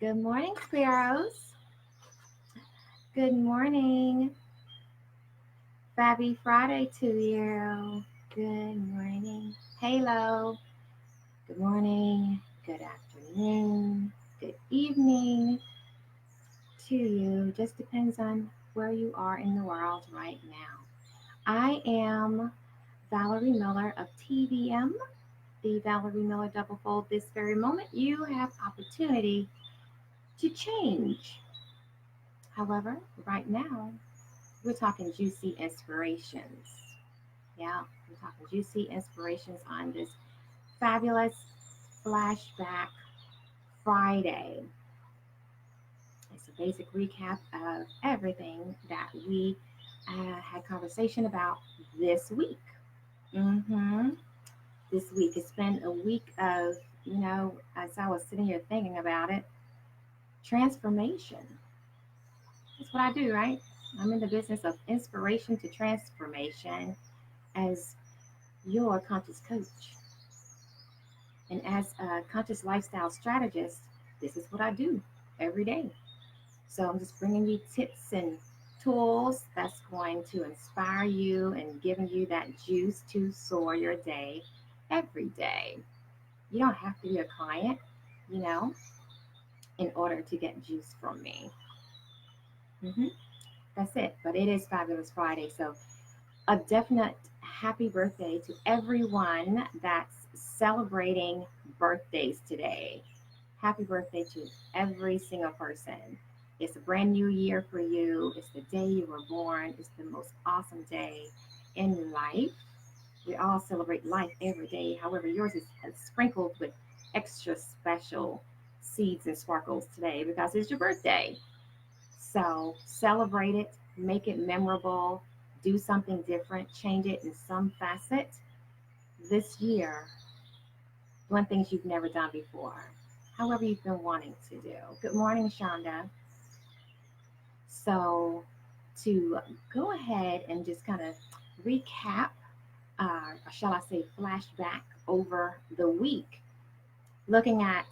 Good morning, Sparrows. Good morning. Happy Friday to you. Good morning. Halo. Good morning. Good afternoon. Good evening to you. Just depends on where you are in the world right now. I am Valerie Miller of TVM, the Valerie Miller Double Fold. This very moment, you have opportunity to change. However, right now, we're talking juicy inspirations. Yeah, we're talking juicy inspirations on this fabulous Flashback Friday. It's a basic recap of everything that we had conversation about this week. Mm-hmm. This week, it's been a week of, as I was sitting here thinking about it, transformation. That's what I do, right? I'm in the business of inspiration to transformation as your conscious coach. And as a conscious lifestyle strategist, this is what I do every day. So I'm just bringing you tips and tools that's going to inspire you and giving you that juice to soar your day every day. You don't have to be a client, you know, in order to get juice from me. hmm That's it. But it is Fabulous Friday. So a definite happy birthday to everyone that's celebrating birthdays today. Happy birthday to every single person. It's a brand new year for you. It's the day you were born. It's the most awesome day in life. We all celebrate life every day. However, yours is sprinkled with extra special seeds and sparkles today because it's your birthday. So celebrate it, make it memorable, do something different, change it in some facet this year, doing things you've never done before, however you've been wanting to do. Good morning, Shonda. So to go ahead and just kind of recap, or shall I say flashback over the week, looking at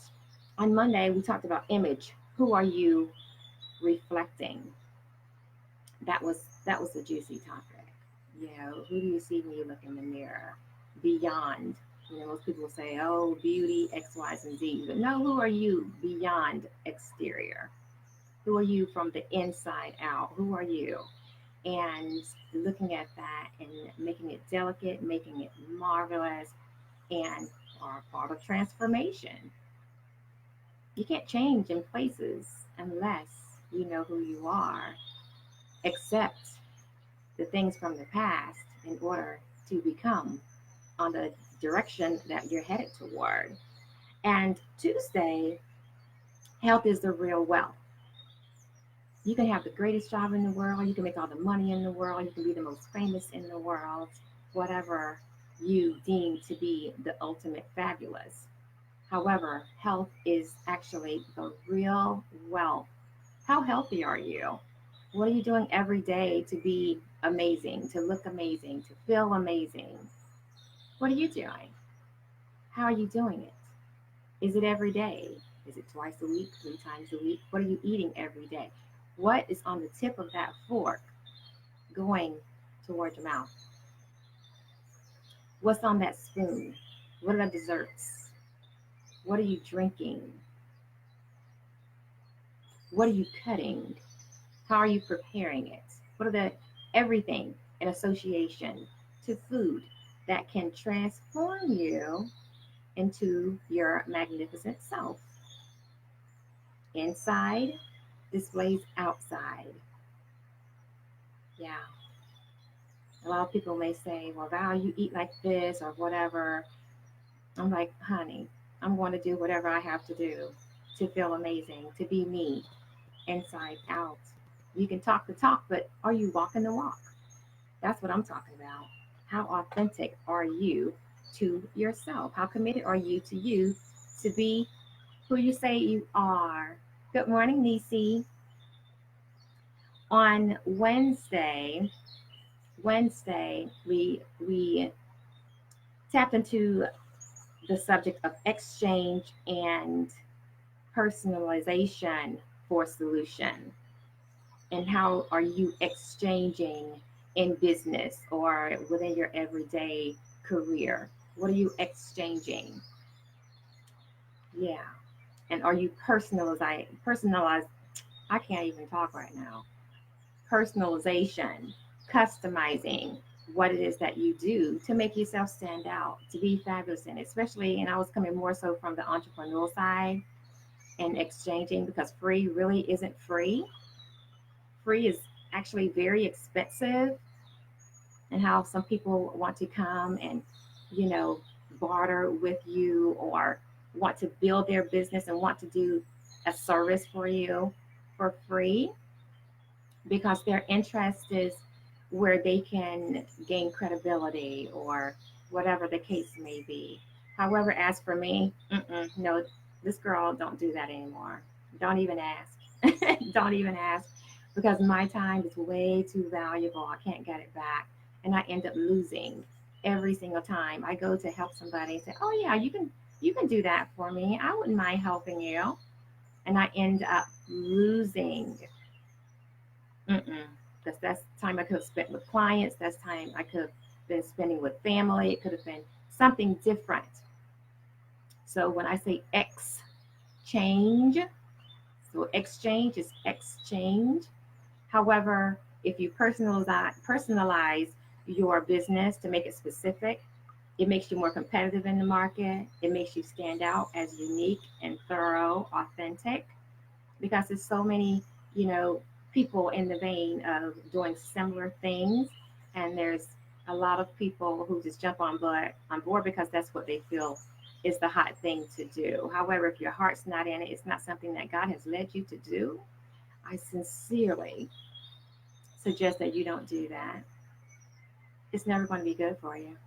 on Monday, we talked about image. Who are you reflecting? That was a juicy topic. Who do you see when you look in the mirror? Beyond. Most people will say, "Oh, beauty, X, Y's, and Z," but no, who are you beyond exterior? Who are you from the inside out? Who are you? And looking at that and making it delicate, making it marvelous, and are part of transformation. You can't change in places unless you know who you are. Accept the things from the past in order to become on the direction that you're headed toward. And Tuesday, health is the real wealth. You can have the greatest job in the world, you can make all the money in the world, you can be the most famous in the world, whatever you deem to be the ultimate fabulous. However, health is actually the real wealth. How healthy are you? What are you doing every day to be amazing, to look amazing, to feel amazing? What are you doing? How are you doing it? Is it every day? Is it twice a week, 3 times a week? What are you eating every day? What is on the tip of that fork going toward your mouth? What's on that spoon? What are the desserts? What are you drinking? What are you cutting? How are you preparing it? What are the everything in association to food that can transform you into your magnificent self? Inside displays outside. Yeah. A lot of people may say, well, Val, you eat like this or whatever. I'm like, honey, I'm going to do whatever I have to do to feel amazing, to be me inside out. You can talk the talk, but are you walking the walk? That's what I'm talking about. How authentic are you to yourself? How committed are you to be who you say you are? Good morning, Nisi. On Wednesday, we tapped into the subject of exchange and personalization for solution? And how are you exchanging in business or within your everyday career? What are you exchanging? Yeah. And are you personalize I can't even talk right now. Personalization, customizing what it is that you do to make yourself stand out, to be fabulous in it. Especially, and I was coming more so from the entrepreneurial side and exchanging, because free really isn't free. Free is actually very expensive, and how some people want to come and, you know, barter with you, or want to build their business and want to do a service for you for free, because their interest is where they can gain credibility or whatever the case may be. However, as for me, no, this girl don't do that anymore. Don't even ask. Don't even ask, because my time is way too valuable. I can't get it back, and I end up losing every single time I go to help somebody and say, "Oh yeah, you can do that for me. I wouldn't mind helping you," and I end up losing. Because that's time I could have spent with clients. That's time I could have been spending with family. It could have been something different. So when I say exchange, so exchange is exchange. However, if you personalize your business to make it specific, it makes you more competitive in the market. It makes you stand out as unique and thorough, authentic, because there's so many, you know, people in the vein of doing similar things, and there's a lot of people who just jump on board because that's what they feel is the hot thing to do. However, if your heart's not in it, it's not something that God has led you to do, I sincerely suggest that you don't do that. It's never going to be good for you.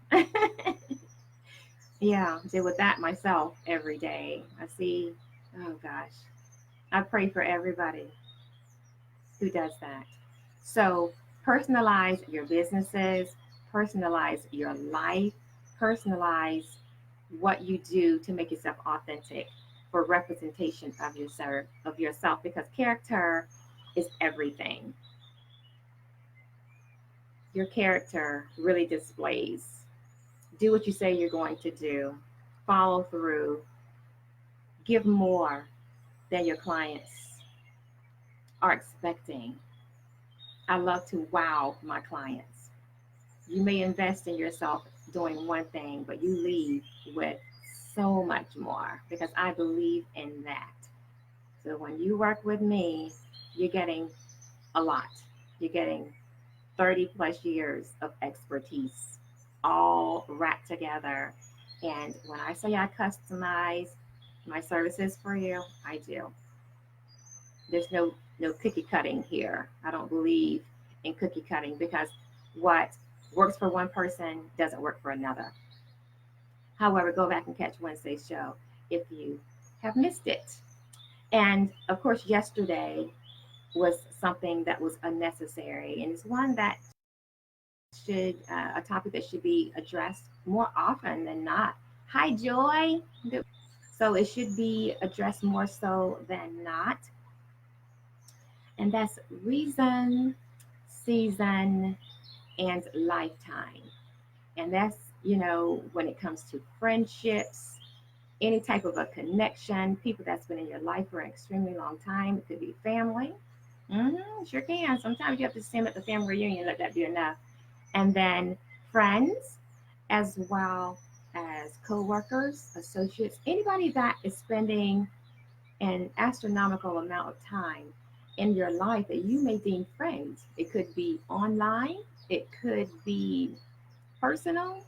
Yeah, I deal with that myself every day. I see, oh gosh, I pray for everybody who does that. So personalize your businesses, personalize your life, personalize what you do to make yourself authentic for representation of yourself, because character is everything. Your character really displays. Do what you say you're going to do. Follow through. Give more than your clients are expecting. I love to wow my clients. You may invest in yourself doing one thing, but you leave with so much more, because I believe in that. So when you work with me, you're getting a lot. You're getting 30 plus years of expertise all wrapped together. And when I say I customize my services for you, I do. There's no cookie cutting here. I don't believe in cookie cutting, because what works for one person doesn't work for another. However, go back and catch Wednesday's show if you have missed it. And of course, yesterday was something that was unnecessary, and it's one that should a topic that should be addressed more often than not. Hi, Joy. So it should be addressed more so than not, and that's reason, season, and lifetime. And that's, when it comes to friendships, any type of a connection, people that's been in your life for an extremely long time. It could be family. Sure can. Sometimes you have to see them at the family reunion, let that be enough. And then friends, as well as co-workers, associates, anybody that is spending an astronomical amount of time in your life that you may deem friends. It could be online, it could be personal,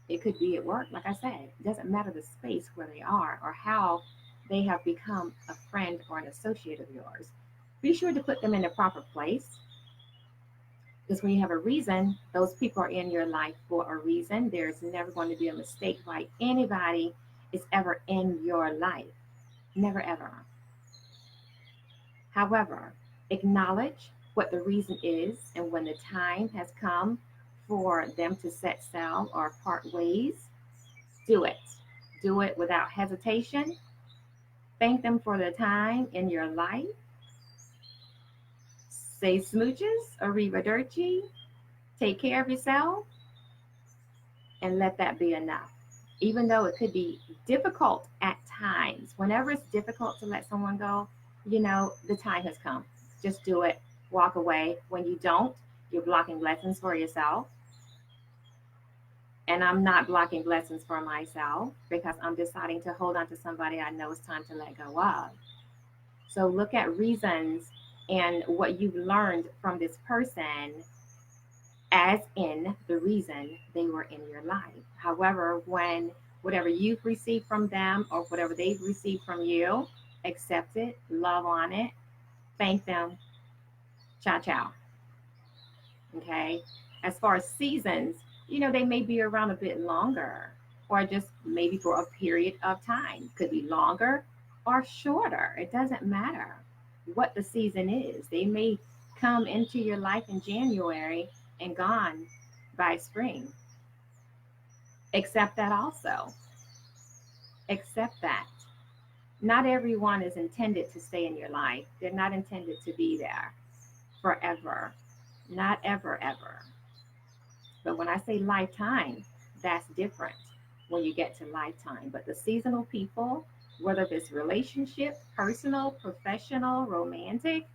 it could be at work. Like I said, it doesn't matter the space where they are or how they have become a friend or an associate of yours. Be sure to put them in the proper place, because when you have a reason, those people are in your life for a reason. There's never going to be a mistake why anybody is ever in your life. Never, ever. However, acknowledge what the reason is, and when the time has come for them to set sail or part ways, do it. Do it without hesitation. Thank them for the time in your life. Say smooches, arrivederci. Take care of yourself and let that be enough. Even though it could be difficult at times, whenever it's difficult to let someone go, the time has come. Just do it. Walk away. When you don't, you're blocking blessings for yourself. And I'm not blocking blessings for myself because I'm deciding to hold on to somebody I know it's time to let go of. So look at reasons and what you've learned from this person as in the reason they were in your life. However, when whatever you've received from them or whatever they've received from you, accept it, love on it, thank them, ciao, ciao. Okay. As far as seasons, they may be around a bit longer or just maybe for a period of time. Could be longer or shorter. It doesn't matter what the season is. They may come into your life in January and gone by spring. Accept that also. Accept that. Not everyone is intended to stay in your life. They're not intended to be there forever. Not ever, ever. But when I say lifetime, that's different when you get to lifetime. But the seasonal people, whether it's relationship, personal, professional, romantic,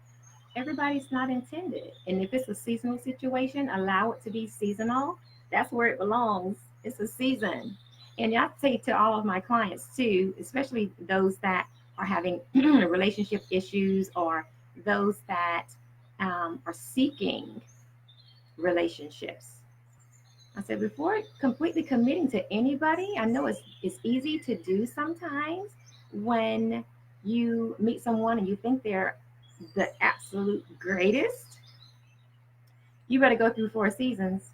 everybody's not intended. And if it's a seasonal situation, allow it to be seasonal. That's where it belongs. It's a season. And I say to all of my clients too, especially those that are having relationship issues or those that are seeking relationships. I said, before completely committing to anybody, I know it's easy to do sometimes when you meet someone and you think they're the absolute greatest. You better go through 4 seasons.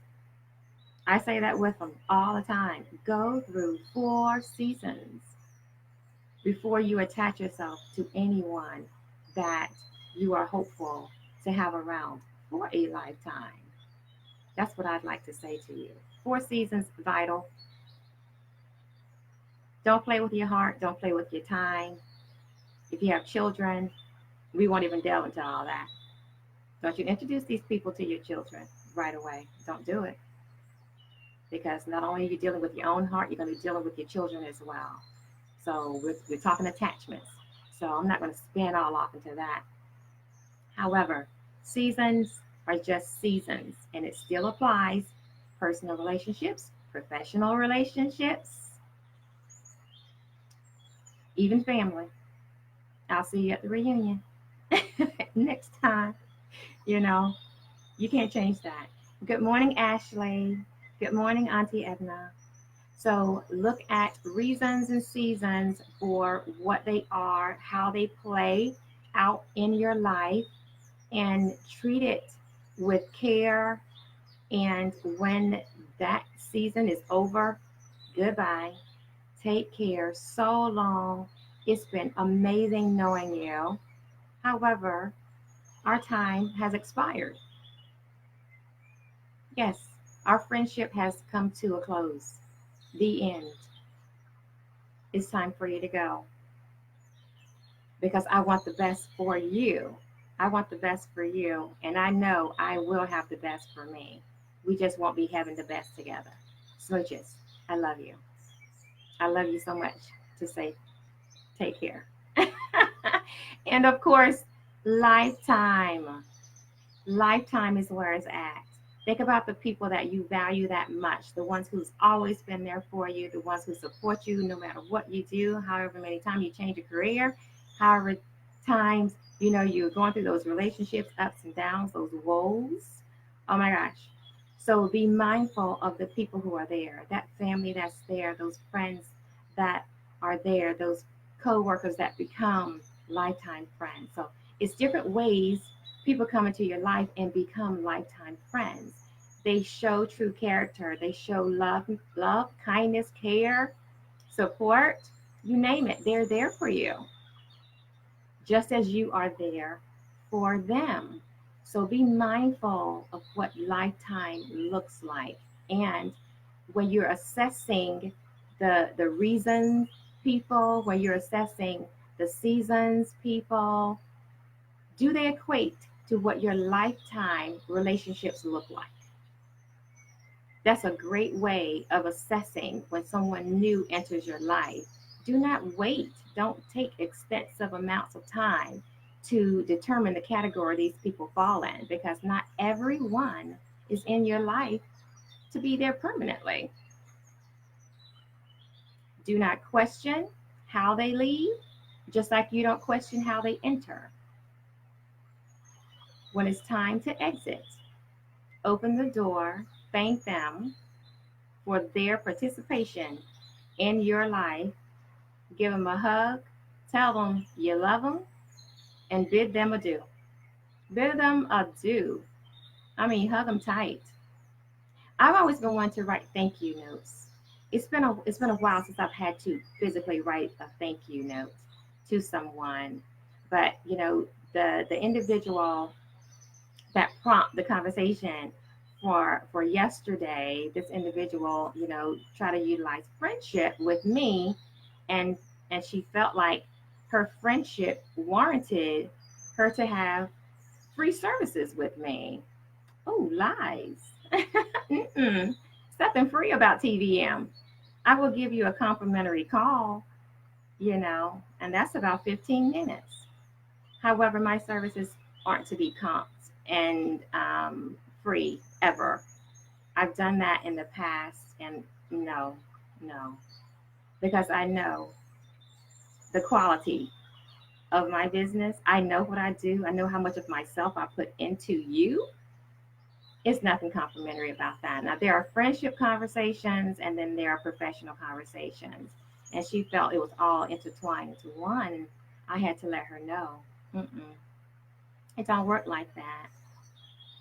I say that with them all the time. Go through 4 seasons before you attach yourself to anyone that you are hopeful to have around for a lifetime. That's what I'd like to say to you. 4 seasons, vital. Don't play with your heart. Don't play with your time. If you have children, we won't even delve into all that. Don't you introduce these people to your children right away. Don't do it. Because not only are you dealing with your own heart, you're going to be dealing with your children as well. So we're talking attachments. So I'm not going to spin all off into that. However, seasons are just seasons, and it still applies. Personal relationships, professional relationships, even family. I'll see you at the reunion next time. You know, you can't change that. Good morning, Ashley. Good morning, Auntie Edna. So look at reasons and seasons for what they are, how they play out in your life, and treat it with care. And when that season is over, goodbye. Take care. So long. It's been amazing knowing you. However, our time has expired. Yes, our friendship has come to a close. The end. It's time for you to go because I want the best for you. I want the best for you, and I know I will have the best for me. We just won't be having the best together. Smooches, I love you. I love you so much to say take care. And of course, lifetime. Lifetime is where it's at. Think about the people that you value that much, the ones who's always been there for you, the ones who support you no matter what you do, however many times you change your career, however times, you're going through those relationships, ups and downs, those woes. Oh my gosh. So be mindful of the people who are there, that family that's there, those friends that are there, those co-workers that become lifetime friends. So it's different ways people come into your life and become lifetime friends. They show true character. They show love, kindness, care, support, you name it. They're there for you, just as you are there for them. So be mindful of what lifetime looks like. And when you're assessing the reasons people, when you're assessing the seasons, people, do they equate to what your lifetime relationships look like? That's a great way of assessing when someone new enters your life. Do not wait. Don't take extensive amounts of time to determine the category these people fall in, because not everyone is in your life to be there permanently. Do not question how they leave, just like you don't question how they enter. When it's time to exit, open the door, thank them for their participation in your life, give them a hug, tell them you love them, and bid them adieu. Bid them adieu. I mean, hug them tight. I've always been one to write thank you notes. It's been a while since I've had to physically write a thank you note to someone, but the individual that prompt the conversation for yesterday, this individual, try to utilize friendship with me, and she felt like her friendship warranted her to have free services with me. Oh, lies. Mm-mm. Something free about TVM. I will give you a complimentary call, and that's about 15 minutes. However, my services aren't to be comped and free ever. I've done that in the past, and no, no, because I know the quality of my business. I know what I do. I know how much of myself I put into you. It's nothing complimentary about that. Now, there are friendship conversations, and then there are professional conversations. And she felt it was all intertwined into one. And I had to let her know, mm-mm, it don't work like that.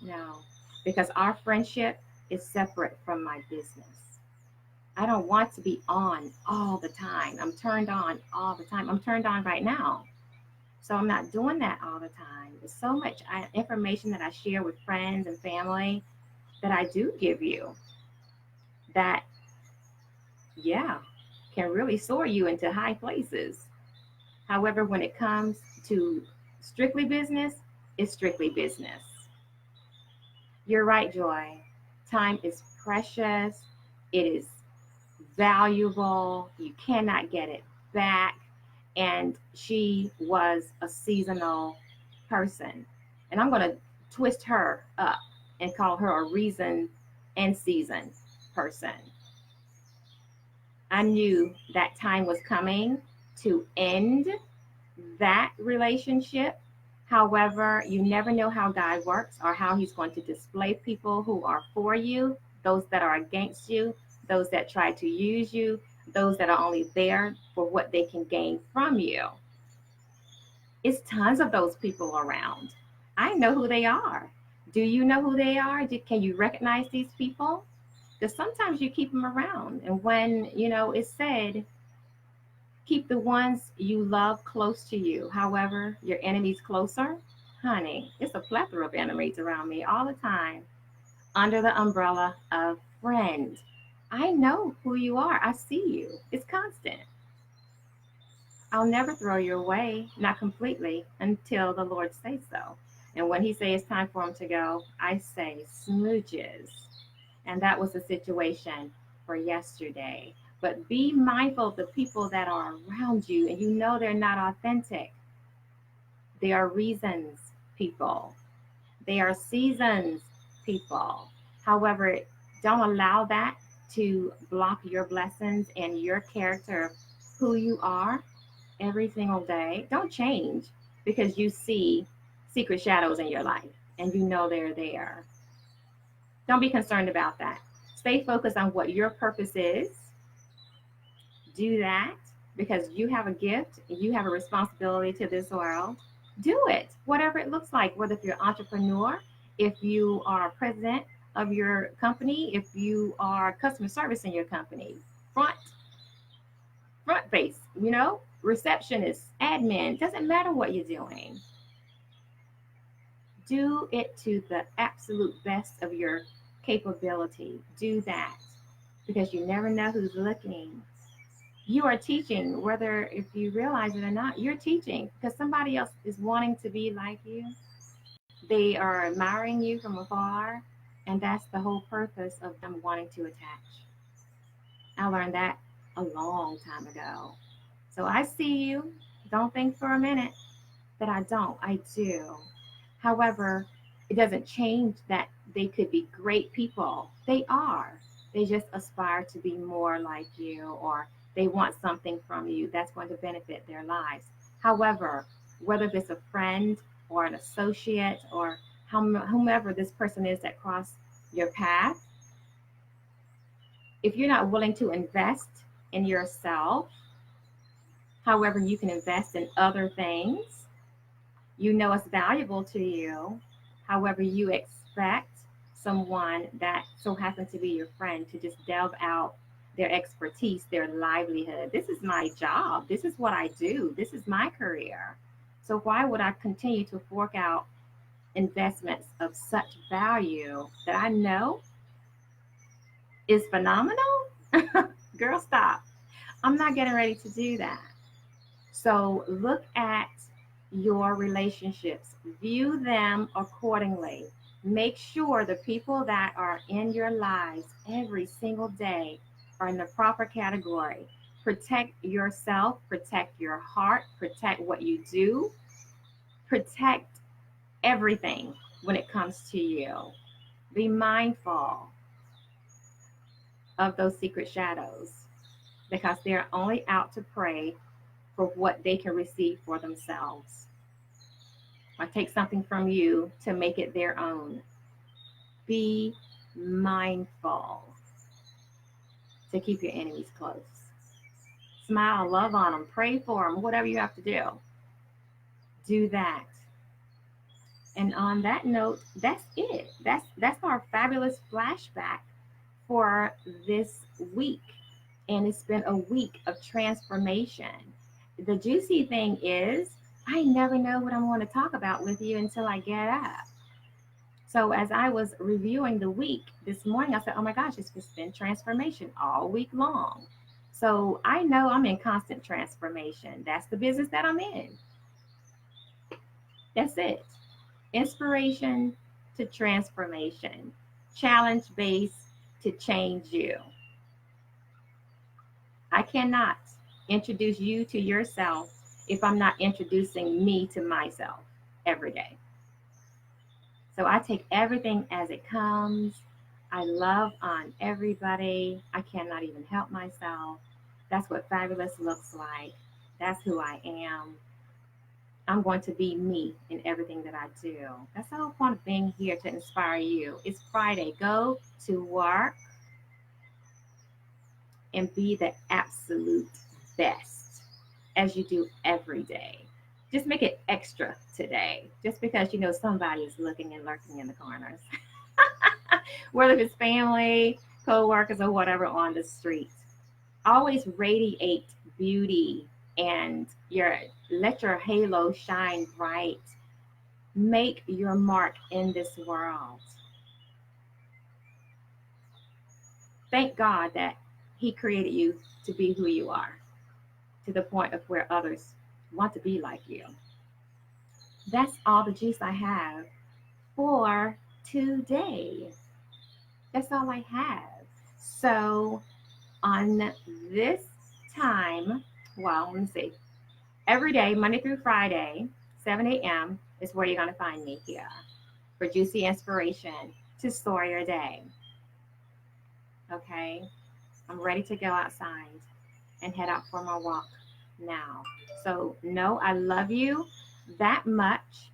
No, because our friendship is separate from my business. I don't want to be on all the time. I'm turned on all the time. I'm turned on right now. So I'm not doing that all the time. There's so much information that I share with friends and family that I do give you that, yeah, can really soar you into high places. However, when it comes to strictly business, it's strictly business. You're right, Joy. Time is precious. It is valuable. You cannot get it back. And she was a seasonal person. And I'm going to twist her up and call her a reason and season person. I knew that time was coming to end that relationship. However, you never know how God works or how He's going to display people who are for you, those that are against you, those that try to use you, those that are only there for what they can gain from you. It's tons of those people around. I know who they are. Do you know who they are? Can you recognize these people? Because sometimes you keep them around. And when, it's said, keep the ones you love close to you. However, your enemies closer, honey, it's a plethora of enemies around me all the time under the umbrella of friend. I know who you are. I see you. It's constant. I'll never throw you away, not completely, until the Lord says so. And when He says it's time for Him to go, I say smooches. And that was the situation for yesterday. But be mindful of the people that are around you, and they're not authentic. They are reasons people. They are seasons people. However, don't allow that to block your blessings and your character of who you are every single day. Don't change because you see secret shadows in your life and they're there. Don't be concerned about that. Stay focused on what your purpose is. Do that because you have a gift, you have a responsibility to this world. Do it, whatever it looks like, whether if you're an entrepreneur, if you are president of your company, if you are customer service in your company, front face, receptionist, admin, doesn't matter what you're doing. Do it to the absolute best of your capability. Do that because you never know who's looking. You are teaching, whether if you realize it or not, you're teaching because somebody else is wanting to be like you. They are admiring you from afar, and that's the whole purpose of them wanting to attach. I learned that a long time ago. So I see you. Don't think for a minute that I don't. I do. However, it doesn't change that they could be great people. They are. They just aspire to be more like you, or they want something from you that's going to benefit their lives. However, whether it's a friend or an associate or whomever this person is that crossed your path, if you're not willing to invest in yourself, however, you can invest in other things. You know it's valuable to you. However, you expect someone that so happens to be your friend to just delve out their expertise, their livelihood. This is my job. This is what I do. This is my career. So why would I continue to fork out investments of such value that I know is phenomenal? Girl, stop. I'm not getting ready to do that. So look at your relationships, view them accordingly. Make sure the people that are in your lives every single day are in the proper category. Protect yourself, protect your heart, protect what you do, protect everything when it comes to you. Be mindful of those secret shadows because they're only out to prey for what they can receive for themselves or take something from you to make it their own. Be mindful to keep your enemies close. Smile, love on them, pray for them, whatever you have to do. Do that. And on that note, that's it. That's our fabulous flashback for this week. And it's been a week of transformation. The juicy thing is, I never know what I'm going to talk about with you until I get up. So as I was reviewing the week this morning, I said, oh my gosh, it's just been transformation all week long. So I know I'm in constant transformation. That's the business that I'm in. That's it. Inspiration to transformation. Challenge based to change you. I cannot introduce you to yourself if I'm not introducing me to myself every day. So I take everything as it comes. I love on everybody. I cannot even help myself. That's what fabulous looks like. That's who I am. I'm going to be me in everything that I do. That's the whole point of being here to inspire you. It's Friday. Go to work and be the absolute best as you do every day. Just make it extra today, just because you know somebody is looking and lurking in the corners, whether it's family, co-workers, or whatever on the street. Always radiate beauty and let your halo shine bright. Make your mark in this world. Thank God that He created you to be who you are, to the point of where others want to be like you. That's all the juice I have for today. That's all I have. So on this time, well, let me see. Every day, Monday through Friday, 7 a.m. is where you're going to find me here for juicy inspiration to soar your day. Okay? I'm ready to go outside and head out for my walk now. So know I love you that much,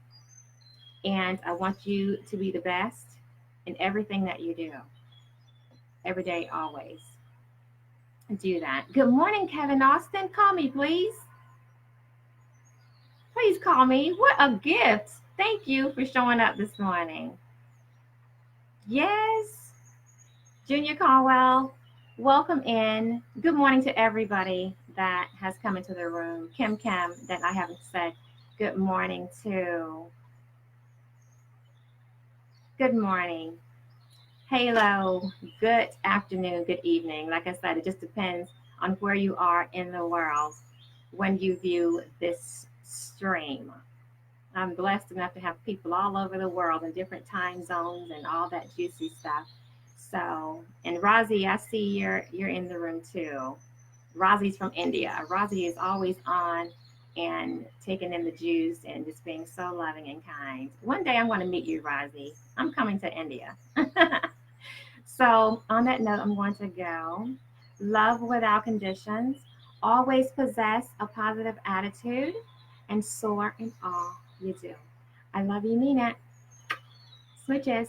and I want you to be the best in everything that you do. Every day, always. Do that. Good morning, Kevin Austin. Call me, please. Please call me. What a gift. Thank you for showing up this morning. Yes. Junior Caldwell, welcome in. Good morning to everybody that has come into the room. Kim that I haven't said good morning to. Good morning. Halo, good afternoon, good evening. Like I said, it just depends on where you are in the world when you view this stream. I'm blessed enough to have people all over the world in different time zones and all that juicy stuff. So, and Rozzy, I see you're in the room too. Rozzy's from India. Rozzy is always on and taking in the juice and just being so loving and kind. One day I'm going to meet you, Rozzy. I'm coming to India. So, on that note, I'm going to go. Love without conditions. Always possess a positive attitude and soar in all you do. I love you, mean it. Smooches.